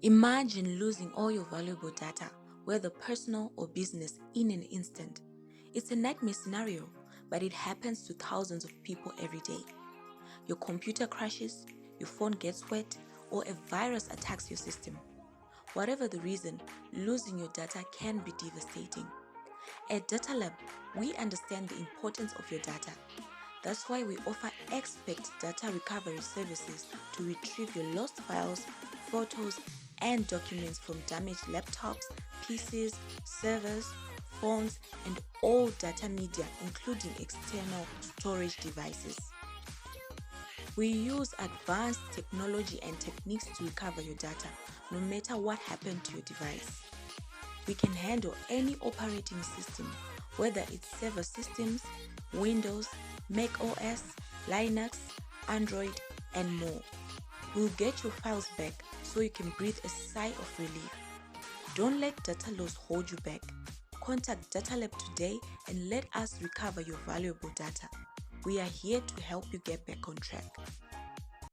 Imagine losing all your valuable data, whether personal or business, in an instant. It's a nightmare scenario, but it happens to thousands of people every day. Your computer crashes, your phone gets wet, or a virus attacks your system. Whatever the reason, losing your data can be devastating. At Data Lab, we understand the importance of your data. That's why we offer expert data recovery services to retrieve your lost files, photos, and documents from damaged laptops, PCs, servers, phones, and all data media, including external storage devices. We use advanced technology and techniques to recover your data, no matter what happened to your device. We can handle any operating system, whether it's server systems, Windows, Mac OS, Linux, Android, and more. We'll get your files back so you can breathe a sigh of relief. Don't let data loss hold you back. Contact Data Lab today and let us recover your valuable data. We are here to help you get back on track.